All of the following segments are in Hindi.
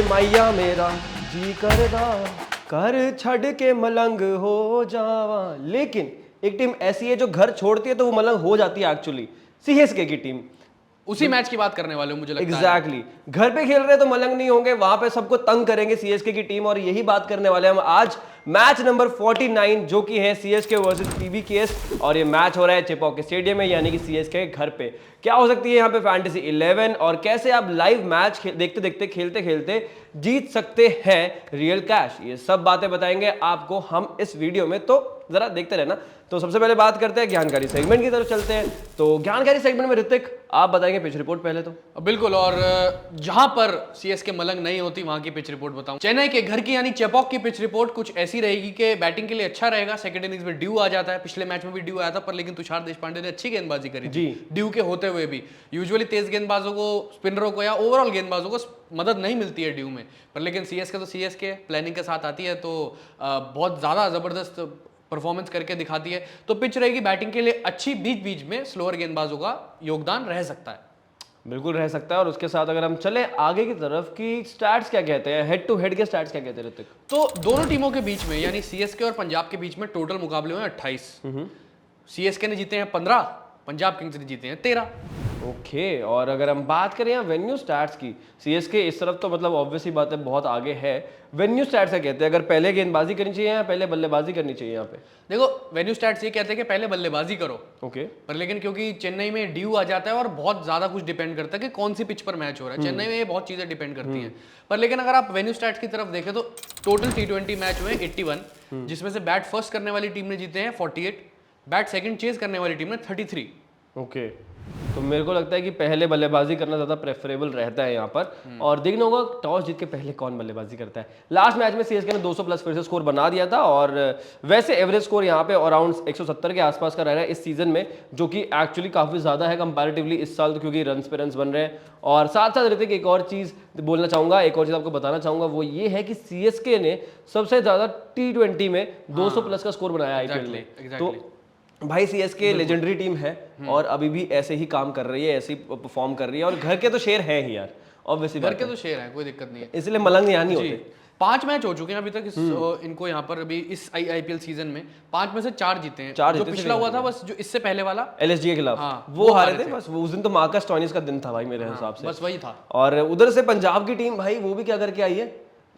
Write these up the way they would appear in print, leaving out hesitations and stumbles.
मैया मेरा जी करदा कर छड़ के मलंग हो जावा। लेकिन एक टीम ऐसी है जो घर छोड़ती है तो वो मलंग हो जाती है एक्चुअली, सीएसके की टीम। उसी मैच की बात करने वाले हो मुझे लगता है। एग्जैक्टली घर पे खेल रहे तो मलंग नहीं होंगे, वहां पे सबको तंग करेंगे सीएसके की टीम, और यही बात करने वाले हम आज मैच नंबर 49 जो कि है सीएसके वर्सेस पीवीकेएस, और ये मैच हो रहा है चेपॉक स्टेडियम में यानी कि सीएसके के घर पे। क्या हो सकती है यहाँ पे फैंटेसी 11 और कैसे आप लाइव मैच देखते देखते खेलते खेलते जीत सकते हैं रियल कैश, ये सब बातें बताएंगे आपको हम इस वीडियो में, तो जरा देखते रहना। तो सबसे पहले बात करते हैं ज्ञानकारी सेगमेंट की तरफ चलते हैं। तो ज्ञानकारी सेगमेंट में ऋतिक आप बताएंगे पिच रिपोर्ट पहले तो। बिल्कुल, और जहां पर सीएसके मलंग नहीं होती वहां की पिच रिपोर्ट बताऊं। चेन्नई के घर की यानी चेपॉक की पिच रिपोर्ट कुछ ऐसी रहेगी कि बैटिंग के लिए अच्छा रहेगा। सेकंड इनिंग्स में ड्यू आ जाता है, पिछले मैच में भी ड्यू आया था, पर लेकिन तुषार देशपांडे ने अच्छी गेंदबाजी करी थी ड्यू के होते हुए भी। यूजुअली तेज गेंदबाजों को, स्पिनरों को या ओवरऑल गेंदबाजों को मदद नहीं मिलती है ड्यू में, पर लेकिन सीएसके तो सीएसके प्लानिंग के साथ आती है, तो बहुत ज्यादा जबरदस्त परफॉर्मेंस करके दिखाती है। तो पिच रहेगी बैटिंग के लिए अच्छी, बीच बीच में स्लोअर गेंदबाजों का योगदान रह सकता है। बिल्कुल रह सकता है। और उसके साथ अगर हम चले आगे की तरफ की स्टैट्स क्या कहते हैं, हेड टू हेड के स्टैट्स क्या कहते हैं ऋतिक? तो दोनों टीमों के बीच में यानी सीएसके और पंजाब के बीच में टोटल मुकाबले हुए 28। सीएसके ने जीते हैं 15, पंजाब किंग्स ने जीते हैं 13। ओके, और अगर हम बात करें यहाँ वेन्यू स्टैट्स की, सीएसके इस तरफ तो मतलब ऑब्वियसली बात है बहुत आगे है। वेन्यू स्टैट्स क्या कहते हैं, अगर पहले गेंदबाजी करनी चाहिए या पहले बल्लेबाजी करनी चाहिए यहाँ पे? देखो, वेन्यू स्टैट्स ये कहते हैं कि पहले बल्लेबाजी करो। ओके, पर लेकिन क्योंकि चेन्नई में ड्यू आ जाता है और बहुत ज्यादा कुछ डिपेंड करता है कि कौन सी पिच पर मैच हो रहा है, चेन्नई में ये बहुत चीजें डिपेंड करती हैं। पर लेकिन अगर आप वेन्यू स्टैट्स की तरफ देखें तो टोटल T20 मैच हुए 81, जिसमें से बैट फर्स्ट करने वाली टीम ने जीते हैं 48, बैट सेकंड चेज करने वाली टीम ने 33। ओके, तो मेरे को लगता है कि पहले बल्लेबाजी करना ज़्यादा प्रेफरेबल रहता है यहाँ पर, और देखना होगा टॉस जीत के पहले कौन बल्लेबाजी करता है। लास्ट मैच में सीएसके ने 200 प्लस फिर से स्कोर बना दिया था, और वैसे एवरेज स्कोर यहाँ पे अराउंड 170 के आसपास का रह रहा है इस सीजन में, जो कि एक्चुअली काफ़ी ज़्यादा है कंपैरेटिवली इस साल, तो क्योंकि रन्स पे रन्स बन रहे हैं। और साथ साथ ऋतिक एक और चीज़ बोलना चाहूँगा, एक और चीज़ आपको बताना चाहूँगा, वो ये है कि सीएसके ने सबसे ज़्यादा T20 में 200 प्लस का स्कोर बनाया आईपीएल में। तो भाई सीएसके लेजेंडरी टीम है और अभी भी ऐसे ही काम कर रही है, ऐसे ही परफॉर्म कर रही है, और घर के तो शेर है ही यार, ऑब्वियसली घर के तो शेर है, कोई दिक्कत नहीं है, इसलिए मलंग यहाँ नहीं होते। 5 मैच हो चुके हैं अभी तक इनको यहाँ पर, अभी इस आईपीएल सीजन में 5 में से 4 जीते हैं। जो पिछला हुआ था बस, जो इससे पहले वाला एलएसजी के खिलाफ, वो हारे थे बस। उस दिन तो मार्कस स्टोइनिस का दिन था भाई मेरे हिसाब से, बस वही था। और उधर से पंजाब की टीम भाई वो भी क्या करके आई है,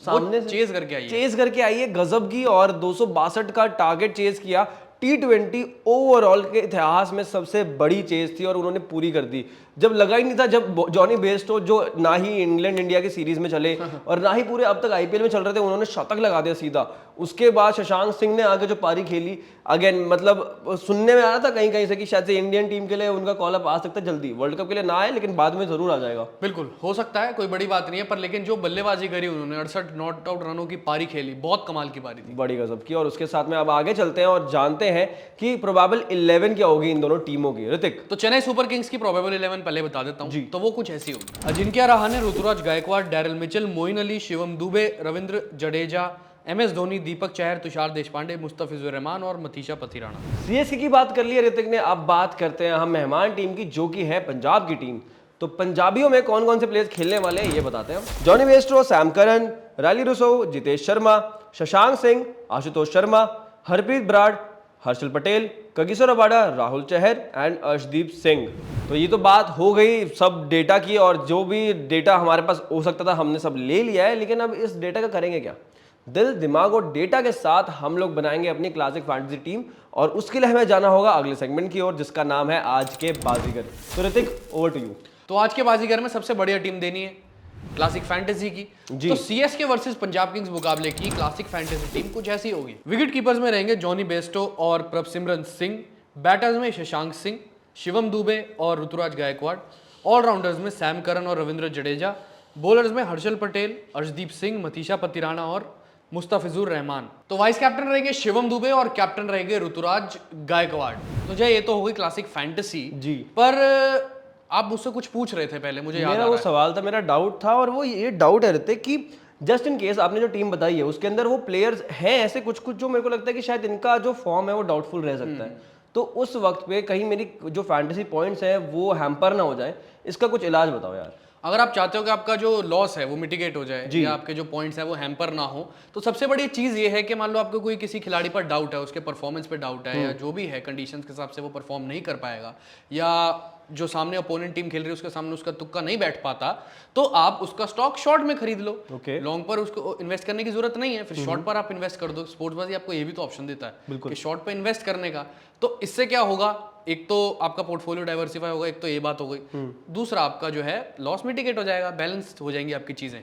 सामने से चेज करके आई है गजब की, और 262 का टारगेट चेज किया। T20 ओवरऑल के इतिहास में सबसे बड़ी चेज थी और उन्होंने पूरी कर दी। जब लगा ही नहीं था, जब जॉनी बेयरस्टो जो ना ही इंग्लैंड इंडिया की सीरीज में चले और ना ही पूरे अब तक आईपीएल में चल रहे थे, उन्होंने शतक लगा दिया सीधा। उसके बाद शशांक सिंह ने आगे जो पारी खेली, अगेन मतलब सुनने में आ रहा था कहीं कहीं से कि शायद से इंडियन टीम के लिए उनका कॉल अप आ सकता है जल्दी, वर्ल्ड कप के लिए ना आए लेकिन बाद में जरूर आ जाएगा। बिल्कुल हो सकता है, कोई बड़ी बात नहीं है, पर लेकिन जो बल्लेबाजी करी उन्होंने, 68 नॉट आउट रनों की पारी खेली, बहुत कमाल की पारी थी, बड़ी गजब की। और उसके साथ में अब आगे चलते हैं और जानते हैं कि प्रोबेबल 11 क्या होगी इन दोनों टीमों की। ऋतिक, तो चेन्नई सुपर किंग्स की प्रोबेबल 11 पहले बता देता हूं, तो वो कुछ ऐसी होगी। Ajinkya Rahane, Ruturaj Gaikwad, Daryl Mitchell, Moeen Ali, Shivam Dube, Ravindra Jadeja, MS Dhoni, Deepak Chahar, Tushar Deshpande, Mustafizur Rahman और मतीशा पथिराणा। सीएसके की बात कर ली है ऋतिक ने, अब बात करते हैं हम मेहमान टीम की जो कि है पंजाब की टीम। तो पंजाबियों में कौन कौन से प्लेयर्स खेलने वाले हैं ये बताते हैं हम। Jonny Bairstow, Sam Curran, Rilee Rossouw, Jitesh Sharma, Shashank Singh, Ashutosh Sharma, Harpreet Brar, Harshal Patel, Kagiso Rabada, Rahul Chahar and Arshdeep Singh. तो ये तो बात हो गई सब डेटा की, और जो भी डेटा हमारे पास हो सकता था हमने सब ले लिया है, लेकिन अब इस डेटा का करेंगे क्या? दिल दिमाग और डेटा के साथ हम लोग बनाएंगे अपनी क्लासिक फैंटेसी टीम, और उसके लिए हमें जाना होगा अगले सेगमेंट की ओर जिसका नाम है आज के बाजीगर। तो ऋतिक, ओवर टू यू। तो आज के बाजीगर में सबसे बढ़िया टीम देनी है क्लासिक फैंटेसी की, तो सीएसके वर्सेस पंजाब किंग्स मुकाबले की क्लासिक फैंटेसी टीम कुछ ऐसी होगी। विकेट कीपर्स में रहेंगे जॉनी बेयरस्टो और प्रभसिमरन सिंह, बैटर्स में शशांक सिंह, शिवम दुबे और ऋतुराज गायकवाड़, ऑलराउंडर्स में सैम करन और रविंद्र जडेजा, बॉलर्स में हर्षल पटेल, अर्शदीप सिंह, मतीशा पथिराणा और मुस्तफिजुर रहमान। तो वाइस कैप्टन रहेंगे शिवम दुबे और कैप्टन रहेंगे ऋतुराज गायकवाड़। तो जय, ये तो होगी क्लासिक फैंटेसी जी, पर आप मुझसे कुछ पूछ रहे थे पहले, मुझे याद आ रहा है। वो सवाल था, मेरा डाउट था, और वो ये डाउट है ऋतिक कि जस्ट इन केस आपने जो टीम बताई है उसके अंदर वो प्लेयर्स हैं ऐसे कुछ कुछ जो मेरे को लगता है कि शायद इनका जो फॉर्म है वो डाउटफुल रह सकता है, तो उस वक्त पे कहीं मेरी जो फैंटेसी पॉइंट्स हैं वो हैम्पर ना हो जाए, इसका कुछ इलाज बताओ यार। अगर आप चाहते हो कि आपका जो लॉस है वो मिटिगेट हो जाए या आपके जो पॉइंट्स है वो हैम्पर ना हो, तो सबसे बड़ी चीज ये है कि मान लो आपको कोई किसी खिलाड़ी पर डाउट है, उसके परफॉर्मेंस पे डाउट है या जो भी है कंडीशंस के हिसाब से वो परफॉर्म नहीं कर पाएगा, या जो सामने अपोनेंट टीम खेल रही है उसके सामने उसका तुक्का नहीं बैठ पाता, तो आप उसका स्टॉक शॉर्ट में खरीद लो। लॉन्ग पर उसको इन्वेस्ट करने की जरूरत नहीं है, फिर शॉर्ट पर आप इन्वेस्ट कर दो। स्पोर्ट्स बाजी आपको ये भी तो ऑप्शन देता है कि शॉर्ट पे इन्वेस्ट करने का। तो इससे क्या होगा, एक तो आपका पोर्टफोलियो डाइवर्सिफाई होगा, एक तो ये बात हो गई, दूसरा आपका जो है लॉस मिटिगेट हो जाएगा, बैलेंस हो जाएंगी आपकी चीजें।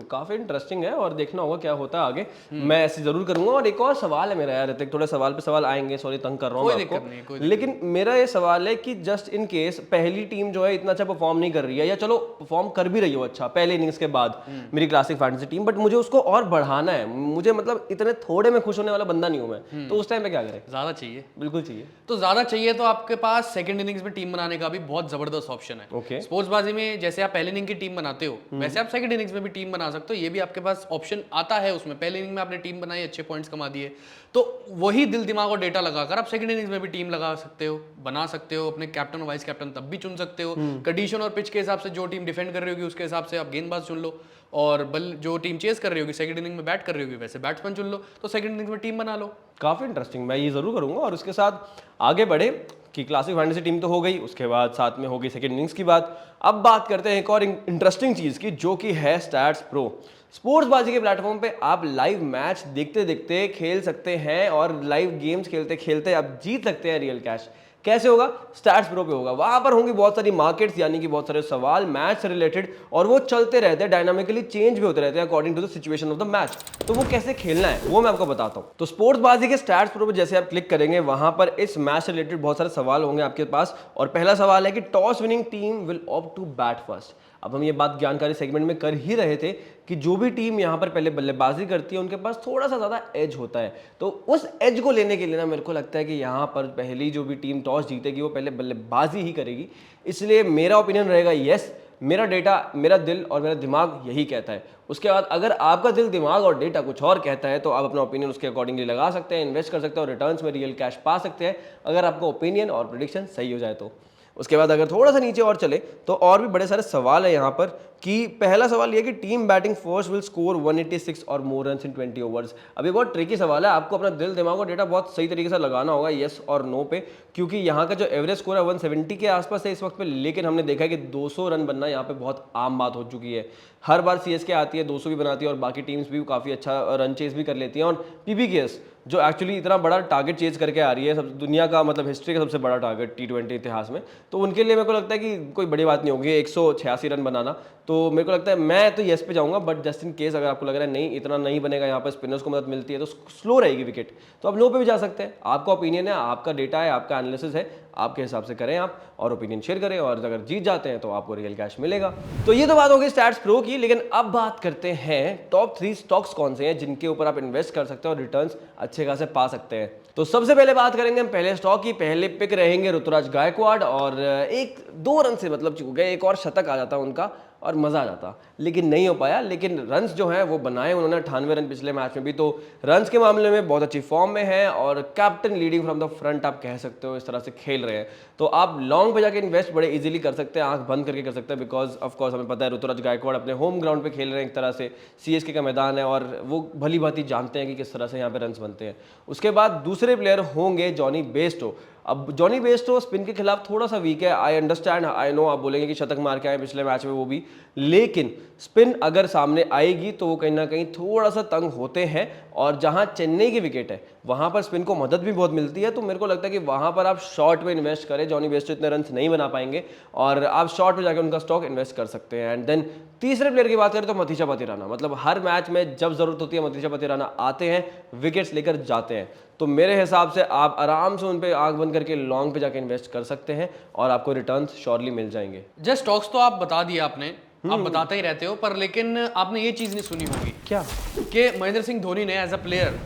काफी इंटरेस्टिंग है और देखना होगा क्या होता है आगे। मैं ऐसे जरूर करूंगा। और एक और सवाल है मेरा यार ऋतिक, थोड़े सवाल पे सवाल आएंगे, सॉरी तंग कर रहा हूँ मैं आपको, लेकिन मेरा ये सवाल है कि जस्ट इन केस पहली टीम जो है इतना अच्छा परफॉर्म नहीं कर रही है, या चलो परफॉर्म कर भी रही हो अच्छा पहले इनिंग्स के बाद मेरी क्लासिक फैंटेसी टीम, बट मुझे उसको और बढ़ाना है, मुझे मतलब इतने थोड़े में खुश होने वाला बंदा नहीं हूं मैं, तो उस टाइम पे क्या करें? ज्यादा चाहिए? बिल्कुल चाहिए। तो ज्यादा चाहिए तो आपके पास सेकंड इनिंग्स में टीम बनाने का भी बहुत जबरदस्त ऑप्शन है। स्पोर्ट्स बाजी में जैसे आप पहले इनिंग की टीम बनाते हो, वैसे आप सेकंड इनिंग्स में भी टीम बना सकते हो। ये भी आपके पास ऑप्शन आता है। उसमें पहले इनिंग में आपने टीम बनाई, अच्छे पॉइंट्स कमा दिए, तो वही दिल दिमाग और डेटा लगाकर आप सेकंड इनिंग्स में भी टीम लगा सकते हो, बना सकते हो। अपने कैप्टन और वाइस कैप्टन तब भी चुन सकते हो। कंडीशन और पिच के हिसाब से जो टीम डिफेंड कर रही होगी उसके हिसाब से आप गेंदबाज चुन लो, और जो टीम चेस कर रही होगी सेकंड इनिंग में बैट कर रही होगी वैसे बैट्समैन चुन लो, तो सेकंड इनिंग्स में टीम बना लो। काफी इंटरेस्टिंग, मैं ये जरूर करूंगा। और उसके साथ आगे बढ़े कि क्लासिक फैंटेसी टीम तो हो गई, उसके बाद साथ में हो गई सेकंड इनिंग्स की बात। अब बात करते हैं एक और इंटरेस्टिंग चीज की, जो कि है स्टैट्स प्रो। स्पोर्ट्स बाजी के प्लेटफॉर्म पे आप लाइव मैच देखते देखते खेल सकते हैं और लाइव गेम्स खेलते खेलते आप जीत सकते हैं रियल कैश। कैसे होगा? स्टैट्स प्रो पे होगा। वहां पर होंगी बहुत सारी मार्केट्स, यानी कि बहुत सारे सवाल मैच से रिलेटेड, और वो चलते रहते हैं, डायनामिकली चेंज भी होते रहते हैं according to the situation of the match. तो वो कैसे खेलना है वो मैं आपको बताता हूं। तो स्पोर्ट्स बाजी के स्टैट्स प्रो पे जैसे आप क्लिक करेंगे, वहां पर इस मैच से रिलेटेड बहुत सारे सवाल होंगे आपके पास। और पहला सवाल है कि toss winning team will opt to bat first. अब हम ये बात जानकारी सेगमेंट में कर ही रहे थे कि जो भी टीम यहाँ पर पहले बल्लेबाजी करती है उनके पास थोड़ा सा ज़्यादा एज होता है। तो उस एज को लेने के लिए ना मेरे को लगता है कि यहाँ पर पहली जो भी टीम टॉस जीतेगी वो पहले बल्लेबाजी ही करेगी। इसलिए मेरा ओपिनियन रहेगा यस, मेरा डेटा, मेरा दिल और मेरा दिमाग यही कहता है। उसके बाद अगर आपका दिल, दिमाग और डेटा कुछ और कहता है तो आप अपना ओपिनियन उसके अकॉर्डिंगली लगा सकते हैं, इन्वेस्ट कर सकते हैं और रिटर्न्स में रियल कैश पा सकते हैं, अगर आपका ओपिनियन और प्रेडिक्शन सही हो जाए तो। उसके बाद अगर थोड़ा सा नीचे और चले तो और भी बड़े सारे सवाल है यहाँ पर। कि पहला सवाल ये कि team batting first will score 186 और मोर रन्स इन 20 ओवर्स। अब ये बहुत ट्रिकी सवाल है, आपको अपना दिल, दिमाग और डेटा बहुत सही तरीके से लगाना होगा येस और नो पे, क्योंकि यहाँ का जो एवरेज स्कोर है 170 के आसपास है इस वक्त पे, लेकिन हमने देखा है कि 200 रन बनना यहाँ पे बहुत आम बात हो चुकी है। हर बार सीएसके आती है 200 भी बनाती है और बाकी टीम्स भी काफ़ी अच्छा रन चेज भी कर लेती हैं। और पीबीकेएस जो एक्चुअली इतना बड़ा टारगेट चेज करके आ रही है, सब दुनिया का मतलब हिस्ट्री का सबसे बड़ा टारगेट T20 इतिहास में, तो उनके लिए मेरे को लगता है कि कोई बड़ी बात नहीं होगी 186 रन बनाना। तो मेरे को लगता है मैं तो येस पे जाऊंगा, बट जस्ट इन केस अगर आपको लग रहा है नहीं इतना नहीं बनेगा, यहाँ पर स्पिनर्स को मदद मिलती है तो स्लो रहेगी विकेट, तो आप नो पे भी जा सकते हैं। आपका ओपिनियन है, आपका डेटा है, आपका एनालिसिस है, आपके हिसाब से करें आप और ओपिनियन शेयर करें, और अगर जीत जाते हैं तो आपको रियल कैश मिलेगा। तो ये तो बात हो गई स्टैट्स प्रो की, लेकिन अब बात करते हैं टॉप 3 स्टॉक्स कौन से हैं जिनके ऊपर आप इन्वेस्ट कर सकते हैं और रिटर्न्स अच्छे खासे पा सकते हैं। तो सबसे पहले बात करेंगे हम पहले स्टॉक की। पहले पिक रहेंगे ऋतुराज गायकवाड़, और 1-2 रन से मतलब चूक गए, एक और शतक आ जाता उनका और मजा आ जाता, लेकिन नहीं हो पाया। लेकिन रन्स जो है वो बनाए उन्होंने, 98 रन पिछले मैच में भी, तो रन्स के मामले में बहुत अच्छी फॉर्म में है और captain leading from the front आप कह सकते हो, इस तरह से खेल रहे हैं। तो आप लॉन्ग पे जाके इन्वेस्ट बड़े इजीली कर सकते हैं, आंख बंद करके कर सकते हैं, बिकॉज ऑफ कोर्स हमें पता है ऋतुराज गायकवाड़ अपने होम ग्राउंड पे खेल रहे हैं, एक तरह से सीएसके का मैदान है और वो भली भांति जानते हैं कि किस तरह से यहाँ पे रन्स बनते हैं। उसके बाद दूसरे प्लेयर होंगे जॉनी बेस्टो। अब जॉनी बेस्टो स्पिन के खिलाफ थोड़ा सा वीक है, आई अंडरस्टैंड, आई नो आप बोलेंगे कि शतक मार के आए पिछले मैच में वो भी, लेकिन स्पिन अगर सामने आएगी तो वो कहीं ना कहीं थोड़ा सा तंग होते हैं, और जहां चेन्नई की विकेट है वहां पर स्पिन को मदद भी बहुत मिलती है। तो मेरे को लगता है कि वहां पर आप शॉर्ट में इन्वेस्ट करें, जॉनी बेस्टो इतने रन नहीं बना पाएंगे और आप शॉर्ट में जाकर उनका स्टॉक इन्वेस्ट कर सकते हैं। एंड देन तीसरे प्लेयर की बात करें तो मथीशा पतिराना, मतलब हर मैच में जब जरूरत होती है मथीशा पतिराना आते हैं, विकेट्स लेकर जाते हैं। तो मेरे हिसाब से आप आराम से उन पे आंख बंद करके लॉन्ग पे जाके इन्वेस्ट कर सकते हैं और आपको रिटर्न्स श्योरली मिल जाएंगे। जस्ट स्टॉक्स तो आप बता दिए आपने, आप बताते ही रहते हो, पर लेकिन आपने ये चीज नहीं सुनी होगी क्या कि महेंद्र सिंह धोनी ने as a player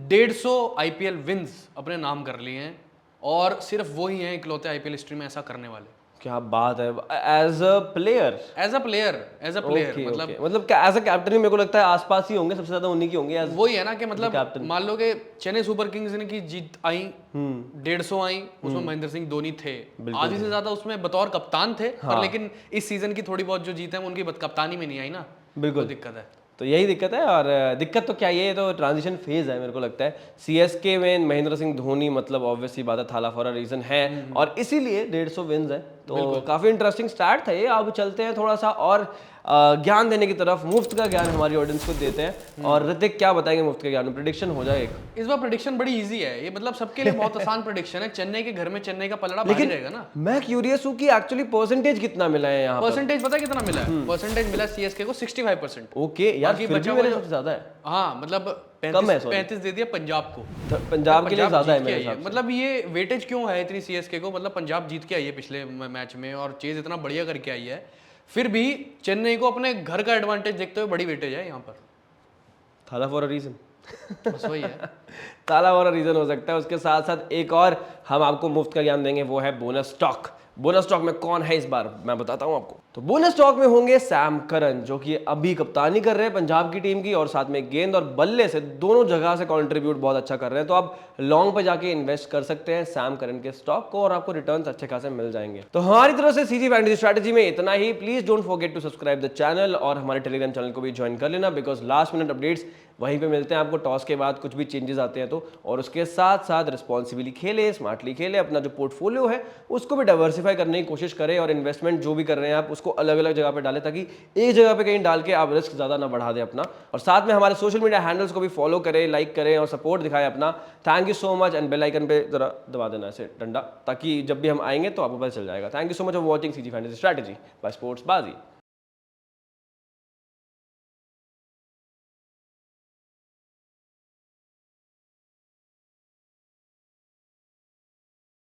150 IPL wins अपने नाम कर लिए हैं, और सिर्फ वो ही हैं इकलौते आईपीएल हिस्ट्री में ऐसा करने वाले। क्या बात है, as a player. As a player मतलब एज अ कैप्टन ही मेरे को लगता है आसपास ही होंगे, सबसे ज्यादा उन्हीं की होंगे as वही है ना कि मतलब captain। मान लो कि चेन्नई सुपर किंग्स ने की जीत आई, हम्म। 150 आई, उसमें महेंद्र सिंह धोनी थे, आधी से ज्यादा उसमें बतौर कप्तान थे, पर लेकिन इस सीजन की थोड़ी बहुत जो जीत है उनकी कप्तानी में नहीं आई ना, बिल्कुल तो दिक्कत है। तो यही दिक्कत है। और दिक्कत तो क्या, ये तो ट्रांजिशन फेज है मेरे को लगता है। सीएसके में महेंद्र सिंह धोनी मतलब ऑब्वियसली बात है, थाला फॉर अ रीजन है, और इसीलिए 150 विन्स है। तो काफी इंटरेस्टिंग स्टार्ट था ये। अब चलते हैं थोड़ा सा और ज्ञान देने की तरफ, मुफ्त का ज्ञान हमारी ऑडियंस को देते हैं। और ऋतिक क्या बताएंगे मुफ्त के ज्ञान में? प्रेडिक्शन हो जाए एक। इस बार प्रेडिक्शन बड़ी इजी है, ये मतलब सबके लिए बहुत आसान प्रेडिक्शन है। चेन्नई के घर में चेन्नई का पलड़ा भारी रहेगा ना। मैं क्यूरियस हूँ कि एक्चुअली परसेंटेज कितना मिला है यहाँ पर। परसेंटेज पता है कितना मिला है? परसेंटेज मिला सीएसके को 65%। ओके यार, बाकी फिर बचा भी हुआ मेरे जो- सबसे ज्यादा है। हाँ मतलब कम है, sorry। 35 दे दिया पंजाब को। तो पंजाब के लिए ज्यादा है जीत के मेरे आई है। हिसाब से। मतलब ये वेटेज क्यों है इतनी सीएसके को? मतलब पंजाब जीत के आई है पिछले मैच में और चेज इतना बढ़िया करके आई है, फिर भी चेन्नई को अपने घर का एडवांटेज देखते हुए बड़ी वेटेज है यहाँ पर। थाला फॉर अ रीजन। बस वही है। ताला वाला रीजन हो सकता है। उसके साथ साथ एक और हम आपको मुफ्त का ज्ञान देंगे, वो है बोनस स्टॉक। बोनस स्टॉक में कौन है इस बार मैं बताता हूं आपको। तो बोनस स्टॉक में होंगे सैम करन, जो कि अभी कप्तानी कर रहे हैं पंजाब की टीम की, और साथ में गेंद और बल्ले से दोनों जगह से कंट्रीब्यूट बहुत अच्छा कर रहे हैं। तो आप लॉन्ग पे जाके इन्वेस्ट कर सकते हैं सैम करन के स्टॉक को, और आपको रिटर्न्स अच्छे खासे मिल जाएंगे। तो हमारी तरफ से सीजी फैंटेसी स्ट्रैटेजी में इतना ही। Please don't forget to subscribe the channel, और हमारे टेलीग्राम चैनल को भी ज्वाइन कर लेना, बिकॉज लास्ट मिनट अपडेट्स वहीं पे मिलते हैं आपको। टॉस के बाद कुछ भी चेंजेस आते हैं तो, और उसके साथ साथ रिस्पॉन्सिबली खेले, स्मार्टली खेले, अपना जो पोर्टफोलियो है उसको भी डाइवर्सिफाई करने की कोशिश करें, और इन्वेस्टमेंट जो भी कर रहे हैं आप उसको अलग अलग जगह पे डालें, ताकि एक जगह पे कहीं डाल के आप रिस्क ज़्यादा ना बढ़ा दें अपना। और साथ में हमारे सोशल मीडिया हैंडल्स को भी फॉलो करें, लाइक करें और सपोर्ट दिखाएं अपना। Thank you so much, and bell icon पे जरा दबा देना ऐसे डंडा, ताकि जब भी हम आएंगे तो आपको पता चल जाएगा। Thank you so much for watching C G fantasy strategy by sports बाजी।